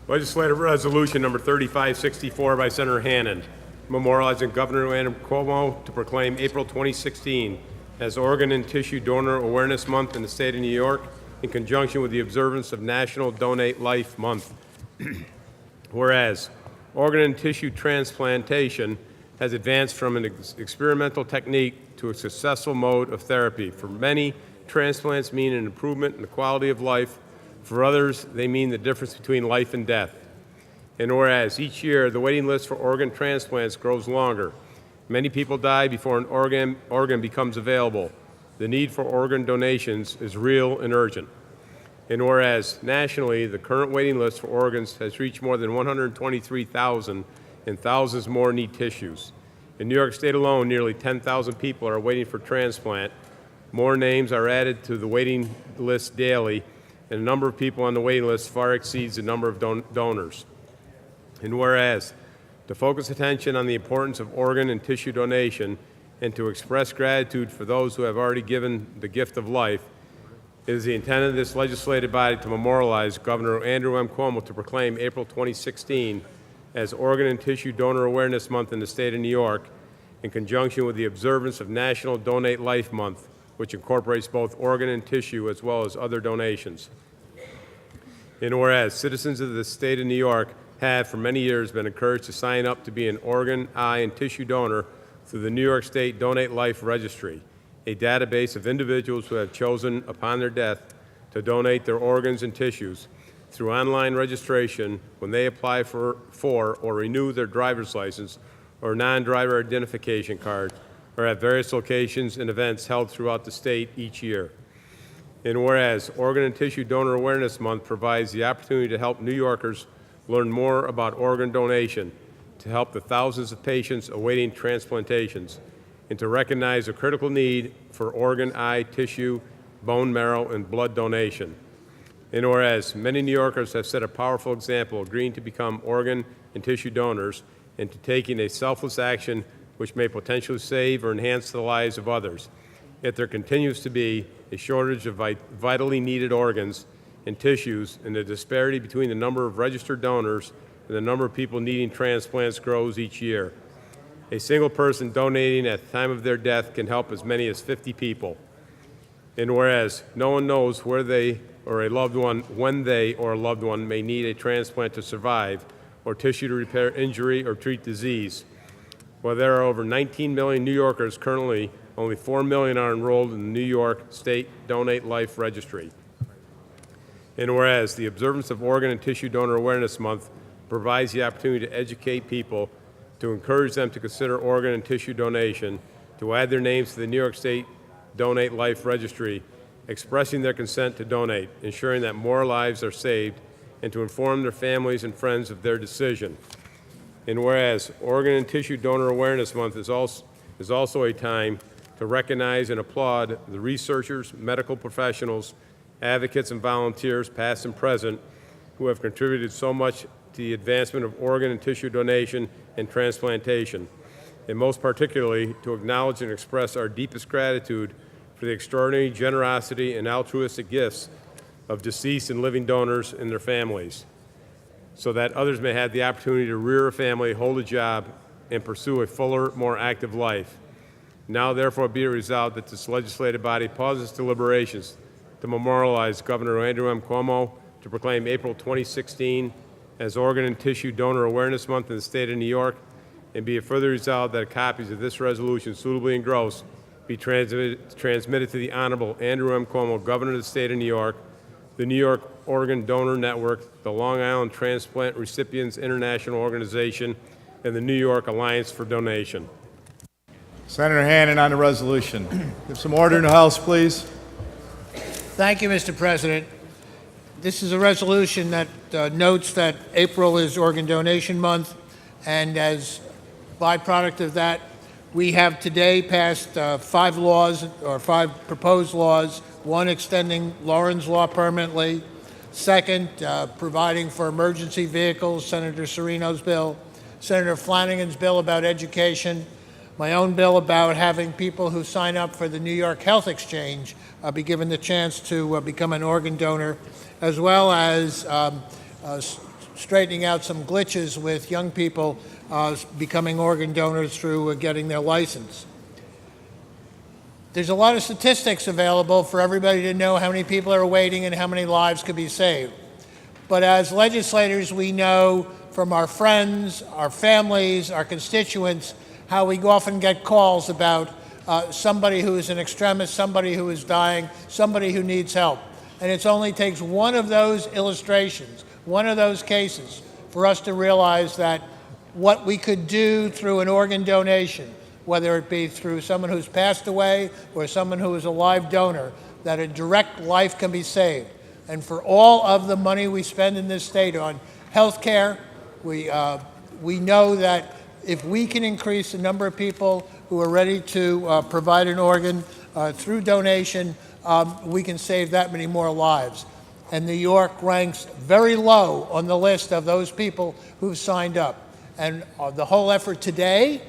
Legislative Resolution Number 3564 by Senator Hannan, memorializing Governor Andrew Cuomo to proclaim April 2016 as Organ and Tissue Donor Awareness Month in the state of New York in conjunction with the observance of National Donate Life Month. Whereas organ and tissue transplantation has advanced from an experimental technique to a successful mode of therapy. For many, transplants mean an improvement in the quality of life. For others, they mean the difference between life and death. And whereas each year the waiting list for organ transplants grows longer, many people die before an organ becomes available. The need for organ donations is real and urgent. And whereas nationally the current waiting list for organs has reached more than 123,000 and thousands more need tissues. In New York State alone, nearly 10,000 people are waiting for transplant. More names are added to the waiting list daily, and the number of people on the waiting list far exceeds the number of donors. And whereas to focus attention on the importance of organ and tissue donation and to express gratitude for those who have already given the gift of life, it is the intent of this legislative body to memorialize Governor Andrew M. Cuomo to proclaim April 2016 as Organ and Tissue Donor Awareness Month in the state of New York in conjunction with the observance of National Donate Life Month, which incorporates both organ and tissue as well as other donations. And whereas citizens of the state of New York have for many years been encouraged to sign up to be an organ, eye, and tissue donor through the New York State Donate Life Registry, a database of individuals who have chosen upon their death to donate their organs and tissues through online registration when they apply for or renew their driver's license or non-driver identification card, or at various locations and events held throughout the state each year. And whereas Organ and Tissue Donor Awareness Month provides the opportunity to help New Yorkers learn more about organ donation, to help the thousands of patients awaiting transplantations, and to recognize the critical need for organ, eye, tissue, bone marrow, and blood donation. And whereas many New Yorkers have set a powerful example agreeing to become organ and tissue donors and to taking a selfless action which may potentially save or enhance the lives of others, yet there continues to be a shortage of vitally needed organs and tissues, and the disparity between the number of registered donors and the number of people needing transplants grows each year. A single person donating at the time of their death can help as many as 50 people. And whereas no one knows where they or a loved one, when they or a loved one may need a transplant to survive, or tissue to repair injury or treat disease, while there are over 19 million New Yorkers currently, only 4 million are enrolled in the New York State Donate Life Registry. And whereas the observance of Organ and Tissue Donor Awareness Month provides the opportunity to educate people, to encourage them to consider organ and tissue donation, to add their names to the New York State Donate Life Registry, expressing their consent to donate, ensuring that more lives are saved, and to inform their families and friends of their decision. And whereas Organ and Tissue Donor Awareness Month is also a time to recognize and applaud the researchers, medical professionals, advocates, and volunteers, past and present, who have contributed so much to the advancement of organ and tissue donation and transplantation, and most particularly to acknowledge and express our deepest gratitude for the extraordinary generosity and altruistic gifts of deceased and living donors and their families, so that others may have the opportunity to rear a family, hold a job, and pursue a fuller, more active life. Now, therefore, be it resolved that this legislative body pauses deliberations to memorialize Governor Andrew M. Cuomo to proclaim April 2016 as Organ and Tissue Donor Awareness Month in the state of New York, and be it further resolved that copies of this resolution suitably engrossed be transmitted to the Honorable Andrew M. Cuomo, Governor of the state of New York, the New York Organ Donor Network, the Long Island Transplant Recipients International Organization, and the New York Alliance for Donation. Senator Hannan on the resolution. Give some order in the House, please. Thank you, Mr. President. This is a resolution that notes that April is Organ Donation Month, and as byproduct of that, we have today passed 5 laws, or 5 proposed laws, one extending Lauren's Law permanently, second, providing for emergency vehicles, Senator Serino's bill, Senator Flanagan's bill about education, my own bill about having people who sign up for the New York Health Exchange be given the chance to become an organ donor, as well as straightening out some glitches with young people becoming organ donors through getting their license. There's a lot of statistics available for everybody to know how many people are waiting and how many lives could be saved. But as legislators, we know from our friends, our families, our constituents, how we often get calls about somebody who is an extremist, somebody who is dying, somebody who needs help. And it only takes one of those illustrations, one of those cases, for us to realize that what we could do through an organ donation, whether it be through someone who's passed away or someone who is a live donor, that a direct life can be saved. And for all of the money we spend in this state on health care, we know that if we can increase the number of people who are ready to provide an organ through donation, we can save that many more lives. And New York ranks very low on the list of those people who've signed up. And the whole effort today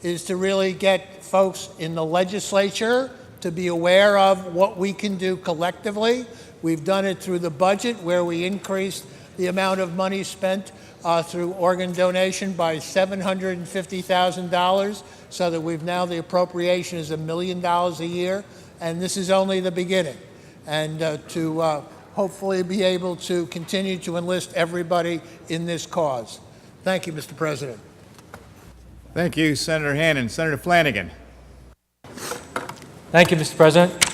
is to really get folks in the legislature to be aware of what we can do collectively. We've done it through the budget, where we increased the amount of money spent through organ donation by $750,000, so that we've now, the appropriation is $1 million a year, and this is only the beginning. And to hopefully be able to continue to enlist everybody in this cause. Thank you, Mr. President. Thank you, Senator Hannan. Senator Flanagan. Thank you, Mr. President.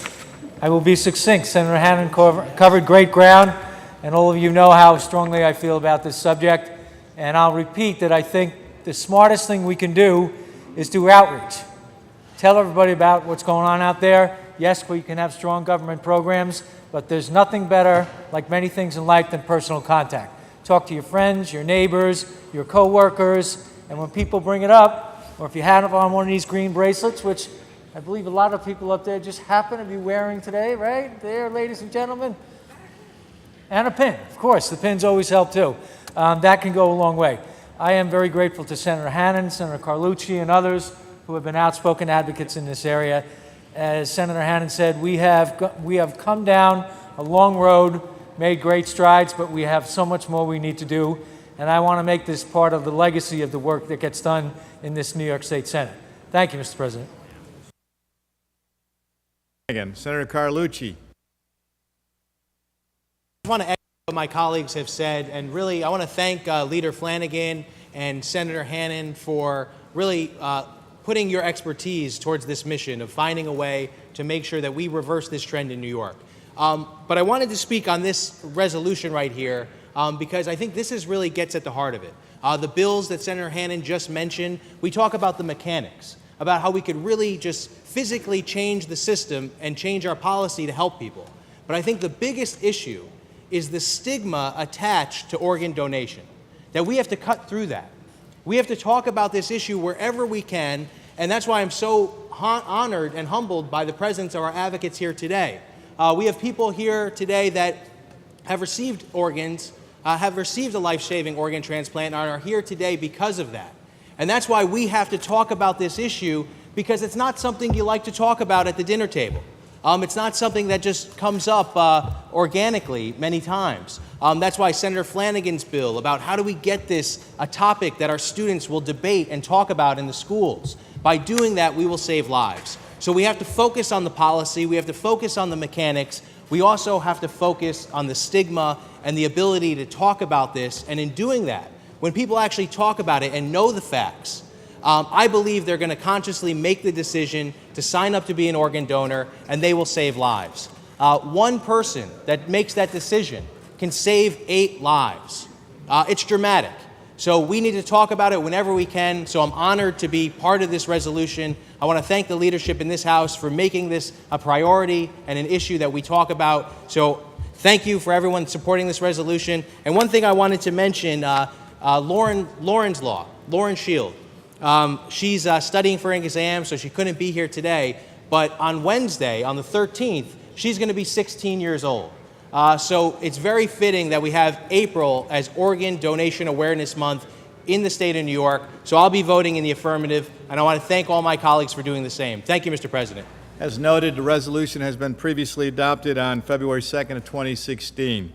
I will be succinct. Senator Hannan covered great ground, and all of you know how strongly I feel about this subject. And I'll repeat that I think the smartest thing we can do is do outreach. Tell everybody about what's going on out there. Yes, we can have strong government programs, but there's nothing better, like many things in life, than personal contact. Talk to your friends, your neighbors, your coworkers, and when people bring it up, or if you have on one of these green bracelets, which I believe a lot of people up there just happen to be wearing today, right? There, ladies and gentlemen. And a pin, of course. The pins always help too. That can go a long way. I am very grateful to Senator Hannan, Senator Carlucci, and others who have been outspoken advocates in this area. As Senator Hannan said, we have come down a long road, made great strides, but we have so much more we need to do. And I want to make this part of the legacy of the work that gets done in this New York State Senate. Thank you, Mr. President. Again, Senator Carlucci. I want to echo what my colleagues have said, and really I want to thank Leader Flanagan and Senator Hannan for really putting your expertise towards this mission of finding a way to make sure that we reverse this trend in New York. But I wanted to speak on this resolution right here because I think this really gets at the heart of it. The bills that Senator Hannan just mentioned, we talk about the mechanics, about how we could really just physically change the system and change our policy to help people. But I think the biggest issue is the stigma attached to organ donation, that we have to cut through that. We have to talk about this issue wherever we can, and that's why I'm so honored and humbled by the presence of our advocates here today. We have people here today that have received organs, have received a life-saving organ transplant, and are here today because of that. And that's why we have to talk about this issue, because it's not something you like to talk about at the dinner table. It's not something that just comes up organically many times. That's why Senator Flanagan's bill about how do we get this a topic that our students will debate and talk about in the schools. By doing that, we will save lives. So we have to focus on the policy, we have to focus on the mechanics, we also have to focus on the stigma and the ability to talk about this. And in doing that, when people actually talk about it and know the facts, I believe they're going to consciously make the decision to sign up to be an organ donor, and they will save lives. One person that makes that decision can save 8 lives. It's dramatic. So we need to talk about it whenever we can. So I'm honored to be part of this resolution. I want to thank the leadership in this House for making this a priority and an issue that we talk about. So thank you for everyone supporting this resolution. And one thing I wanted to mention, Lauren's law, Lauren Shield. She's studying for an exam, so she couldn't be here today. But on Wednesday, on the 13th, she's going to be 16 years old. So it's very fitting that we have April as Organ Donation Awareness Month in the state of New York. So I'll be voting in the affirmative, and I want to thank all my colleagues for doing the same. Thank you, Mr. President. As noted, the resolution has been previously adopted on February 2nd of 2016.